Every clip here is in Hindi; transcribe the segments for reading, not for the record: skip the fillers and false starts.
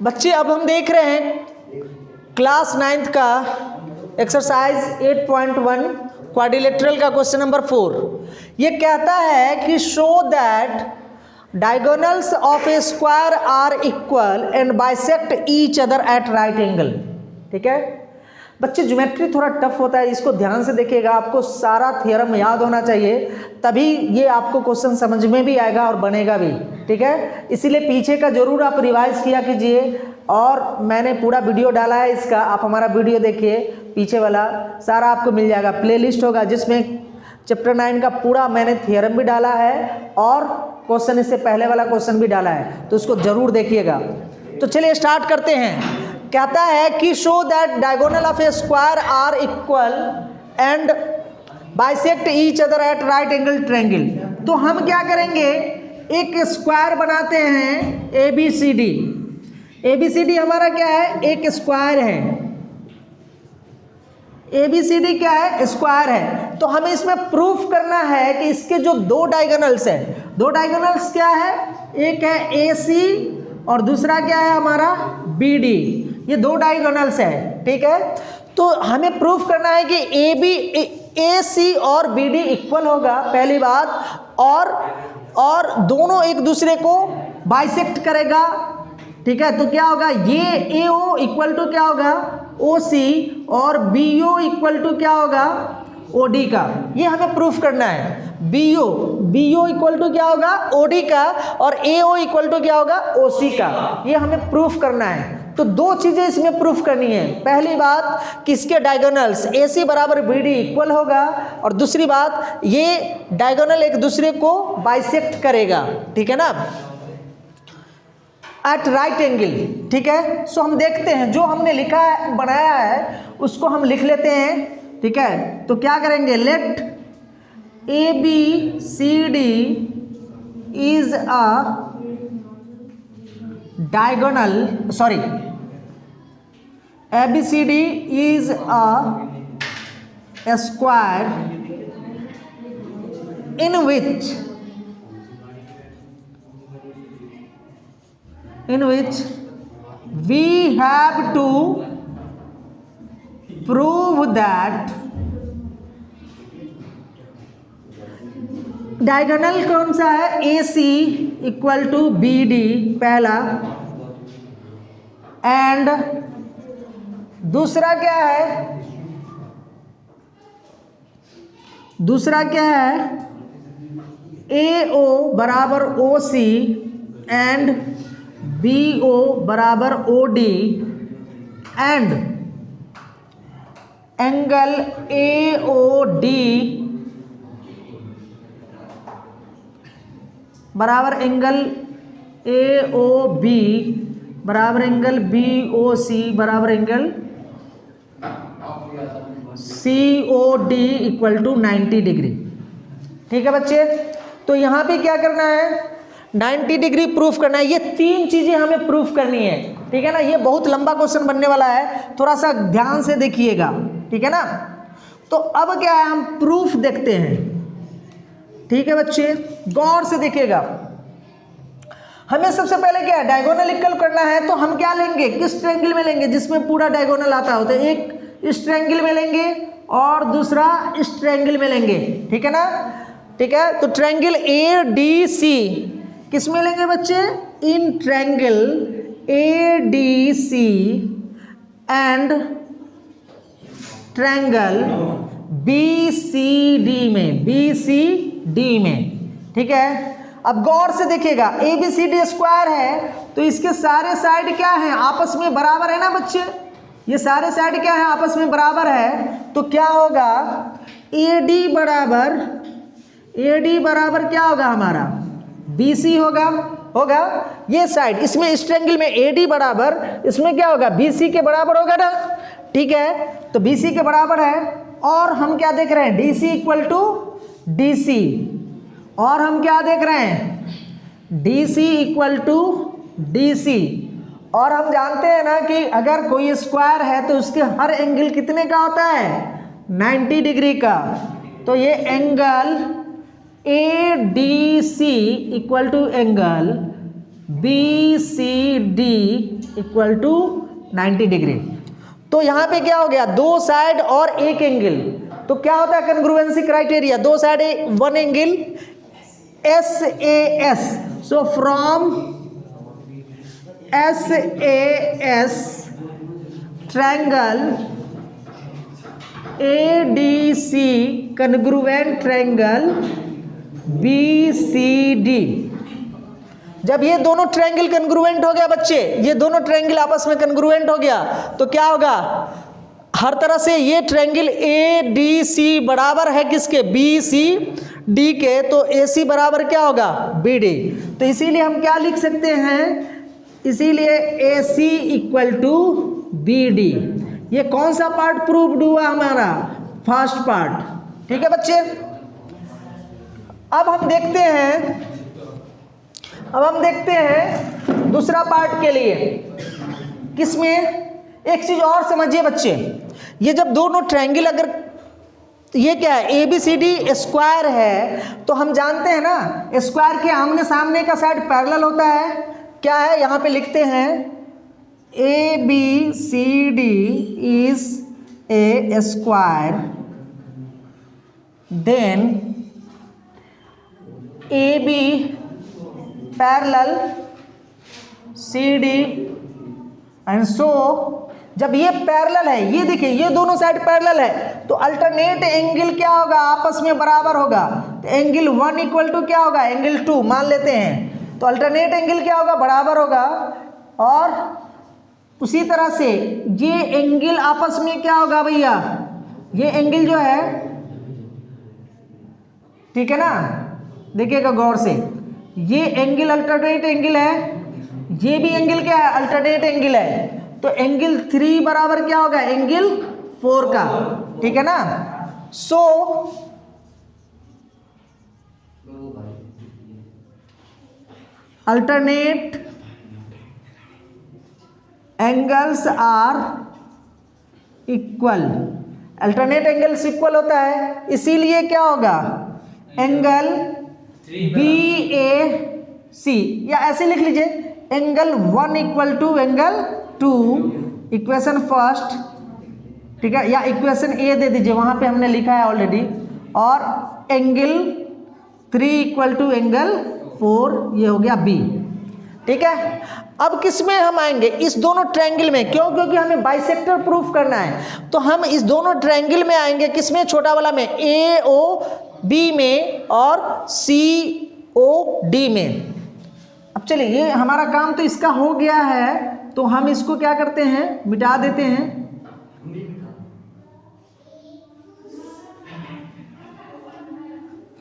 बच्चे अब हम देख रहे हैं क्लास 9th का एक्सरसाइज 8.1 क्वाड्रिलेटरल का क्वेश्चन नंबर 4। ये कहता है कि show that diagonals of a square are equal and bisect each other at right angle. ठीक है बच्चे, ज्योमेट्री थोड़ा टफ होता है, इसको ध्यान से देखिएगा। आपको सारा थ्योरम याद होना चाहिए, तभी ये आपको क्वेश्चन समझ में भी आएगा और बनेगा भी। ठीक है, इसीलिए पीछे का जरूर आप रिवाइज किया कीजिए। और मैंने पूरा वीडियो डाला है इसका, आप हमारा वीडियो देखिए, पीछे वाला सारा आपको मिल जाएगा। प्लेलिस्ट होगा जिसमें चैप्टर 9 का पूरा मैंने थ्योरम भी डाला है और क्वेश्चन इससे पहले वाला क्वेश्चन भी डाला है, तो उसको जरूर देखिएगा। तो चलिए स्टार्ट करते हैं। कहता है कि show that diagonal of a square are equal and bisect each other at right angle triangle. तो हम क्या करेंगे, एक स्क्वायर बनाते हैं ABCD। ABCD हमारा क्या है, एक स्क्वायर है। ABCD क्या है, स्क्वायर है। तो हमें इसमें प्रूफ करना है कि इसके जो दो डायगोनल्स है, दो डायगोनल्स क्या है, एक है AC और दूसरा क्या है हमारा BD। ये दो डायगोनल्स है। ठीक है, तो हमें प्रूफ करना है कि AC और BD इक्वल होगा, पहली बात, और दोनों एक दूसरे को बाइसेक्ट करेगा। ठीक है, तो क्या होगा, ये AO इक्वल टू क्या होगा, OC, और BO इक्वल टू क्या होगा, OD का। ये हमें प्रूफ करना है। BO इक्वल टू क्या होगा, OD का, और AO इक्वल टू क्या होगा, OC का। ये हमें प्रूफ करना है। तो दो चीजें इसमें प्रूफ करनी है। पहली बात, किसके डायगोनल्स AC बराबर BD इक्वल होगा, और दूसरी बात, ये डायगोनल एक दूसरे को बाइसेक्ट करेगा। ठीक है ना, एट राइट एंगल। ठीक है, सो हम देखते हैं जो हमने लिखा है, बनाया है, उसको हम लिख लेते हैं। ठीक है, तो क्या करेंगे, let ABCD is a diagonal, sorry, ABCD is a square in which we have to prove that diagonal कौन सा है, AC इक्वल टू BD पहला, एंड दूसरा क्या है, AO बराबर OC एंड BO बराबर OD एंड एंगल AOD बराबर एंगल AOB बराबर एंगल BOC बराबर angle COD equal to 90 degree. ठीक है बच्चे, तो यहाँ पे क्या करना है, 90 डिग्री प्रूफ करना है। ये तीन चीजें हमें प्रूफ करनी है। ठीक है ना, ये बहुत लंबा क्वेश्चन बनने वाला है, थोड़ा सा ध्यान से देखिएगा। ठीक है ना, तो अब क्या है, हम प्रूफ देखते हैं। ठीक है बच्चे, गौर से देखिएगा। हमें सबसे पहले क्या है, डायगोनल इक्वल करना है। तो हम क्या लेंगे, किस ट्रायंगल में लेंगे जिसमें पूरा डायगोनल आता हो, तो एक इस ट्रायंगल में लेंगे और दूसरा इस ट्रायंगल में लेंगे। ठीक है ना, ठीक है, तो ट्रायंगल ADC किस में लेंगे बच्चे, in triangle ADC and triangle BCD में। ठीक है, अब गौर से देखिएगा, ABCD स्क्वायर है, तो इसके सारे साइड क्या है, आपस में बराबर है ना बच्चे, ये सारे साइड क्या है, आपस में बराबर है। तो क्या होगा, AD बराबर क्या होगा हमारा, BC होगा ये साइड, इसमें इस ट्रायंगल में AD बराबर, इसमें क्या होगा, BC के बराबर होगा ना। ठीक है, तो BC के बराबर है, और हम क्या देख रहे हैं, DC इक्वल टू DC, और हम क्या देख रहे हैं, DC इक्वल टू DC। और हम जानते हैं ना कि अगर कोई स्क्वायर है तो उसके हर एंगल कितने का होता है, 90 डिग्री का। तो ये angle ADC equal to angle BCD equal to 90 degree. तो यहाँ पे क्या हो गया, दो साइड और एक एंगल, तो क्या होता है कन्ग्रुएंसी क्राइटेरिया, दो side one angle SAS। So from SAS triangle ADC congruent triangle BCD। जब ये दोनों ट्रायंगल कन्ग्रुएंट हो गया बच्चे, ये दोनों ट्रायंगल आपस में कन्ग्रुएंट हो गया, तो क्या होगा, हर तरह से ये ट्रायंगल ADC बराबर है किसके, BCD के, तो AC बराबर क्या होगा, BD। तो इसीलिए हम क्या लिख सकते हैं, इसीलिए AC इक्वल टू BD। ये कौन सा पार्ट प्रूव्ड हुआ हमारा, फर्स्ट पार्ट। ठीक है बच्चे, अब हम देखते हैं दूसरा पार्ट के लिए। किसमें, एक चीज और समझिए बच्चे, ये जब दोनों ट्रायंगल, अगर ये क्या है ABCD स्क्वायर है, तो हम जानते हैं ना स्क्वायर के आमने सामने का साइड पैरेलल होता है। क्या है, यहां पे लिखते हैं ABCD is a square, then AB parallel CD and so. जब ये पैरेलल है, ये देखिए ये दोनों साइड पैरेलल है, तो अल्टरनेट एंगल क्या होगा, आपस में बराबर होगा। तो एंगल 1 इक्वल टू क्या होगा, एंगल 2 मान लेते हैं, तो अल्टरनेट एंगल क्या होगा, बराबर होगा। और उसी तरह से ये एंगल आपस में क्या होगा भैया, ये एंगल जो है, ठीक है ना, देखिएगा गौर से, ये एंगल अल्टरनेट एंगल है, ये भी एंगल क्या है, अल्टरनेट एंगल है, तो एंगल 3 बराबर क्या होगा, एंगल 4 का। ठीक है ना, so alternate angles are equal, alternate angles equal होता है, इसीलिए क्या होगा, एंगल BAC, या ऐसे लिख लीजिए angle 1 equal to angle 2, equation first, ठीक है, या इक्वेशन A दे दीजिए, वहां पे हमने लिखा है ऑलरेडी, और एंगल 3 इक्वल टू एंगल 4, ये हो गया B। ठीक है, अब किस में हम आएंगे, इस दोनों ट्रायंगल में, क्यों, क्योंकि हमें बाइसेक्टर प्रूफ करना है, तो हम इस दोनों ट्रायंगल में आएंगे, किसमें, छोटा वाला में, AOB में और COD में। अब चलिए, ये हमारा काम तो इसका हो गया है, तो हम इसको क्या करते हैं, मिटा देते हैं।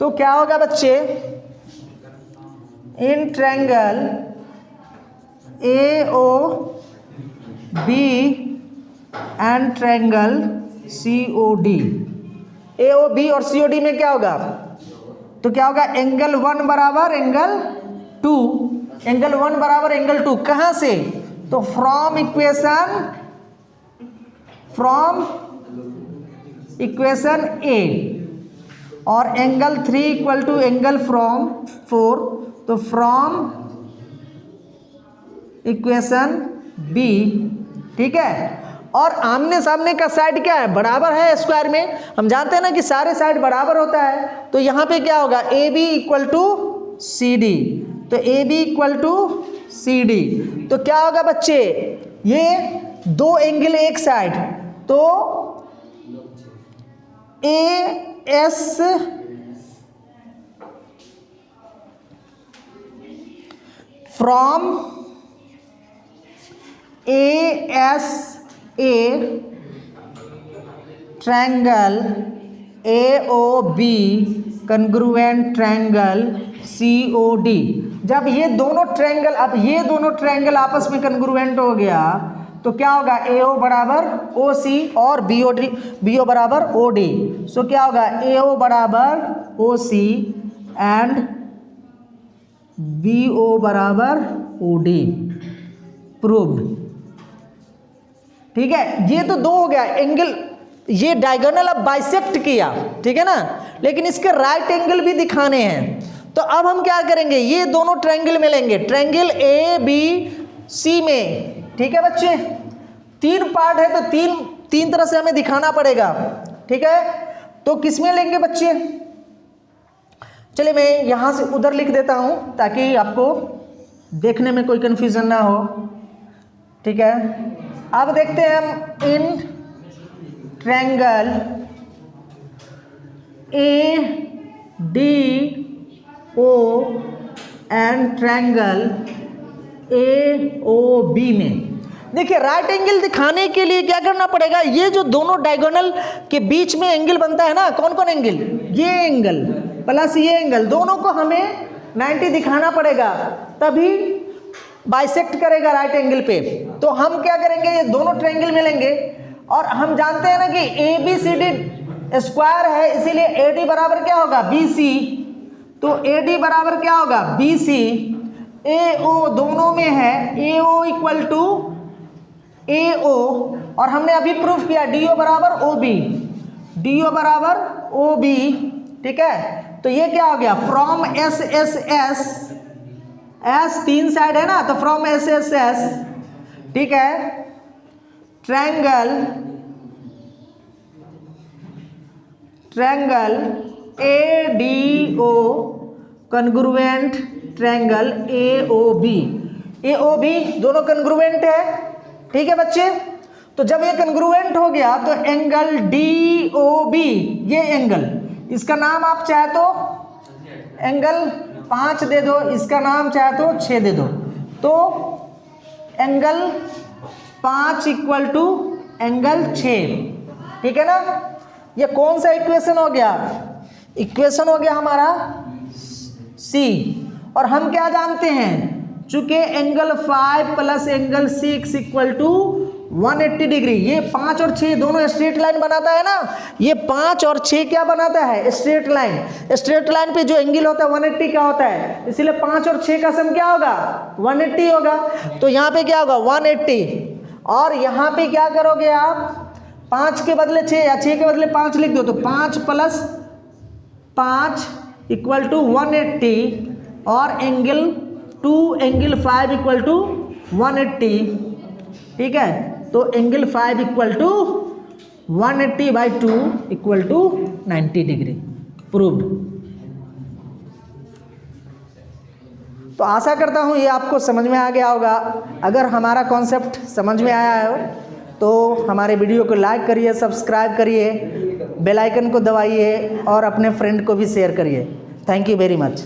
तो क्या होगा बच्चे, in triangle AOB and triangle COD, AOB और COD में क्या होगा, तो क्या होगा, एंगल 1 बराबर एंगल 2, एंगल 1 बराबर एंगल 2, कहां से, तो फ्रॉम इक्वेशन A, और angle 3 equal to angle from 4, तो फ्रॉम इक्वेशन B। ठीक है, और आमने सामने का साइड क्या है, बराबर है स्क्वायर में, हम जानते हैं ना कि सारे साइड बराबर होता है, तो यहां पे क्या होगा, AB इक्वल टू CD, तो AB इक्वल टू CD, तो क्या होगा बच्चे, ये दो एंगल एक साइड, तो AS from ASA triangle AOB congruent triangle COD। जब ये दोनों ट्रायंगल, अब ये दोनों ट्रायंगल आपस में कन्ग्रुएंट हो गया, तो क्या होगा, AO बराबर OC और BO बराबर OD। सो क्या होगा, AO बराबर OC एंड BO बराबर OD, प्रूव्ड। ठीक है, ये तो दो हो गया एंगल, ये डायगोनल अब बाइसेक्ट किया, ठीक है ना, लेकिन इसके राइट एंगल भी दिखाने हैं, तो अब हम क्या करेंगे, ये दोनों ट्रायंगल में लेंगे, ट्रायंगल ए बी सी में, ठीक है बच्चे। 3 पार्ट है तो तीन तरह से हमें दिखाना पड़ेगा, ठीक है। तो किस में लेंगे बच्चे, चलिए मैं यहां से उधर लिख देता हूं ताकि आपको देखने में कोई कंफ्यूजन ना हो, ठीक है। अब देखते हैं हम in triangle A D O and triangle A O B में। देखिए राइट एंगल दिखाने के लिए क्या करना पड़ेगा, ये जो दोनों डायगोनल के बीच में एंगल बनता है ना, कौन कौन एंगल, ये एंगल प्लस ये एंगल, दोनों को हमें 90 दिखाना पड़ेगा, तभी बाइसेक्ट करेगा राइट एंगल पे। तो हम क्या करेंगे, ये दोनों ट्रायंगल में लेंगे, और हम जानते हैं ना कि A B C D square है, इसीलिए ए डी बराबर क्या होगा, बी सी। तो ए डी बराबर क्या होगा, बी सी। ए ओ दोनों में है, ए ओ इक्वल टू ए ओ, और हमने अभी प्रूफ किया डी ओ बराबर ओ बी, डी ओ बराबर ओ बी, ठीक है। तो ये क्या हो गया, from S S S, S 3 side है ना, तो फ्रॉम एस एस एस, ठीक है, triangle A D O congruent triangle A O B, A O B दोनों कॉन्ग्रुएंट है, ठीक है बच्चे। तो जब ये कॉन्ग्रुएंट हो गया तो एंगल डी ओ बी, ये एंगल, इसका नाम आप चाहे तो एंगल 5 दे दो, इसका नाम चाहे तो 6 दे दो, तो एंगल 5 इक्वल टू एंगल 6, ठीक है ना। ये कौन सा इक्वेशन हो गया, इक्वेशन हो गया हमारा सी। और हम क्या जानते हैं, चूंकि angle 5 plus angle 6 equal to 180 degree, ये 5 और 6 दोनों स्ट्रेट लाइन बनाता है ना, ये 5 और 6 क्या बनाता है, स्ट्रेट लाइन। स्ट्रेट लाइन पे जो एंगल होता है 180 का होता है, इसीलिए 5 और 6 का सम क्या होगा, 180 होगा। तो यहाँ पे क्या होगा 180, और यहाँ पे क्या करोगे आप, 5 के बदले 6 या 6 के बदले 5 लिख दो, तो 5 प्लस 5 इक्वल टू 180, और एंगल 2 एंगल 5 इक्वल टू 180, ठीक है। तो angle 5 equal to 180/2 equal to 90 degree, proved. तो आशा करता हूँ ये आपको समझ में आ गया होगा। अगर हमारा कॉन्सेप्ट समझ में आया है तो हमारे वीडियो को लाइक करिए, सब्सक्राइब करिए, बेल आइकन को दबाइए और अपने फ्रेंड को भी शेयर करिए। Thank you very much.